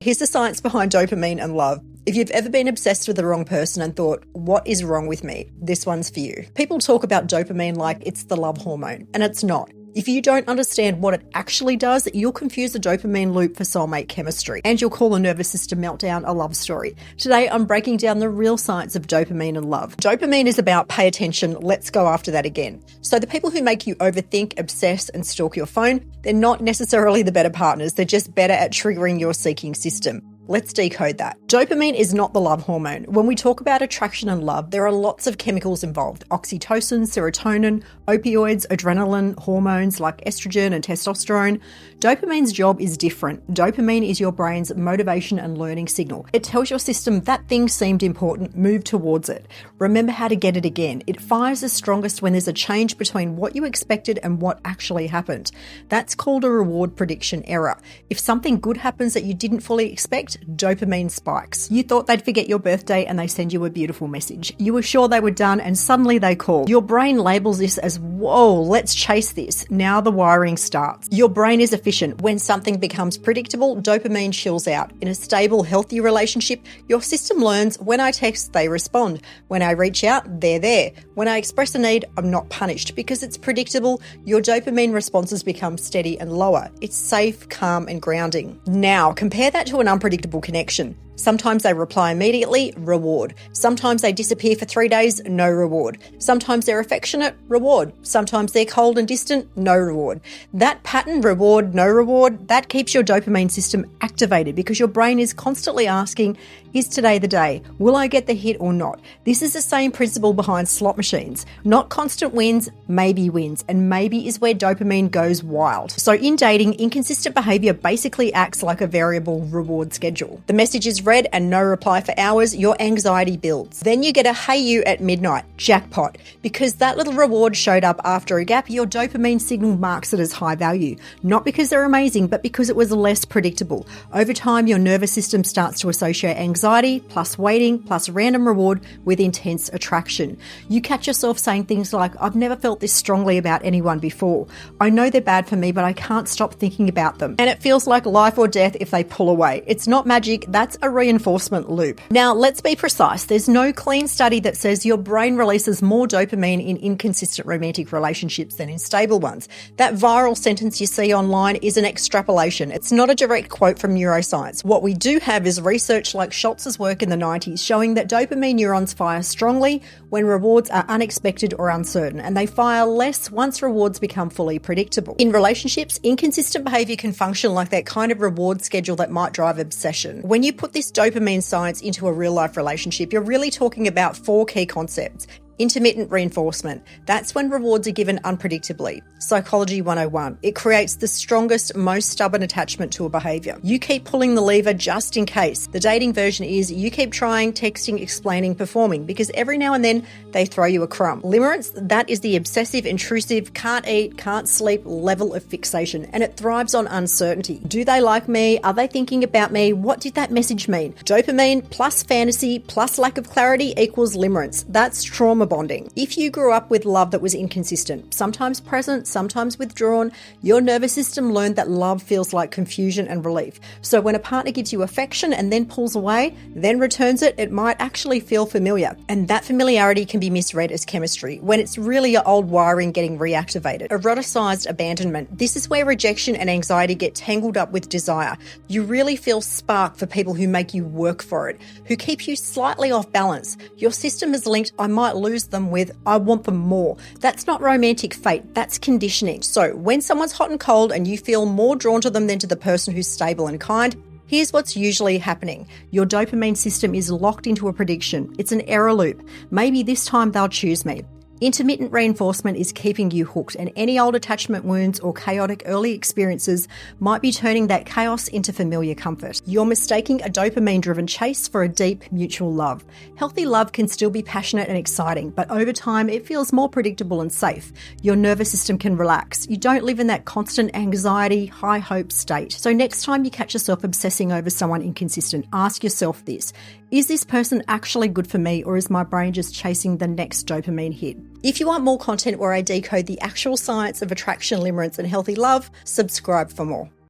Here's the science behind dopamine and love. If you've ever been obsessed with the wrong person and thought, what is wrong with me? This one's for you. People talk about dopamine like it's the love hormone, and it's not. If you don't understand what it actually does, you'll confuse the dopamine loop for soulmate chemistry, and you'll call a nervous system meltdown a love story. Today, I'm breaking down the real science of dopamine and love. Dopamine is about pay attention, let's go after that again. So the people who make you overthink, obsess, and stalk your phone, they're not necessarily the better partners, they're just better at triggering your seeking system. Let's decode that. Dopamine is not the love hormone. When we talk about attraction and love, there are lots of chemicals involved. Oxytocin, serotonin, opioids, adrenaline, hormones like estrogen and testosterone. Dopamine's job is different. Dopamine is your brain's motivation and learning signal. It tells your system that thing seemed important, move towards it. Remember how to get it again. It fires the strongest when there's a change between what you expected and what actually happened. That's called a reward prediction error. If something good happens that you didn't fully expect, dopamine spikes. You thought they'd forget your birthday and they send you a beautiful message. You were sure they were done and suddenly they call. Your brain labels this as, whoa, let's chase this. Now the wiring starts. Your brain is efficient. When something becomes predictable, dopamine chills out. In a stable, healthy relationship, your system learns when I text, they respond. When I reach out, they're there. When I express a need, I'm not punished. Because it's predictable, your dopamine responses become steady and lower. It's safe, calm, and grounding. Now, compare that to an unpredictable connection. Sometimes they reply immediately, reward. Sometimes they disappear for 3 days, no reward. Sometimes they're affectionate, reward. Sometimes they're cold and distant, no reward. That pattern, reward, no reward, that keeps your dopamine system activated because your brain is constantly asking, is today the day? Will I get the hit or not? This is the same principle behind slot machines. Not constant wins, maybe wins. And maybe is where dopamine goes wild. So in dating, inconsistent behavior basically acts like a variable reward schedule. The message is read and no reply for hours, your anxiety builds. Then you get a hey you at midnight, jackpot. Because that little reward showed up after a gap, your dopamine signal marks it as high value. Not because they're amazing, but because it was less predictable. Over time, your nervous system starts to associate anxiety plus waiting plus random reward with intense attraction. You catch yourself saying things like, I've never felt this strongly about anyone before. I know they're bad for me, but I can't stop thinking about them. And it feels like life or death if they pull away. It's not magic, that's a reinforcement loop. Now, let's be precise. There's no clean study that says your brain releases more dopamine in inconsistent romantic relationships than in stable ones. That viral sentence you see online is an extrapolation. It's not a direct quote from neuroscience. What we do have is research like Schultz's work in the 90s showing that dopamine neurons fire strongly when rewards are unexpected or uncertain, and they fire less once rewards become fully predictable. In relationships, inconsistent behavior can function like that kind of reward schedule that might drive obsession. When you put this dopamine science into a real life relationship, you're really talking about 4 key concepts. Intermittent reinforcement. That's when rewards are given unpredictably. Psychology 101. It creates the strongest, most stubborn attachment to a behaviour. You keep pulling the lever just in case. The dating version is you keep trying, texting, explaining, performing, because every now and then they throw you a crumb. Limerence, that is the obsessive, intrusive, can't eat, can't sleep level of fixation, and it thrives on uncertainty. Do they like me? Are they thinking about me? What did that message mean? Dopamine plus fantasy plus lack of clarity equals limerence. That's trauma bonding. If you grew up with love that was inconsistent, sometimes present, sometimes withdrawn, your nervous system learned that love feels like confusion and relief. So when a partner gives you affection and then pulls away, then returns it, it might actually feel familiar. And that familiarity can be misread as chemistry when it's really your old wiring getting reactivated. Eroticized abandonment. This is where rejection and anxiety get tangled up with desire. You really feel spark for people who make you work for it, who keep you slightly off balance. Your system is linked, I might lose them, with I want them more. That's not romantic fate, that's conditioning. So when someone's hot and cold and you feel more drawn to them than to the person who's stable and kind, here's what's usually happening. Your dopamine system is locked into a prediction. It's an error loop. Maybe this time they'll choose me. Intermittent reinforcement is keeping you hooked, and any old attachment wounds or chaotic early experiences might be turning that chaos into familiar comfort. You're mistaking a dopamine-driven chase for a deep mutual love. Healthy love can still be passionate and exciting, but over time it feels more predictable and safe. Your nervous system can relax. You don't live in that constant anxiety, high hope state. So next time you catch yourself obsessing over someone inconsistent, ask yourself this: is this person actually good for me, or is my brain just chasing the next dopamine hit? If you want more content where I decode the actual science of attraction, limerence, and healthy love, subscribe for more.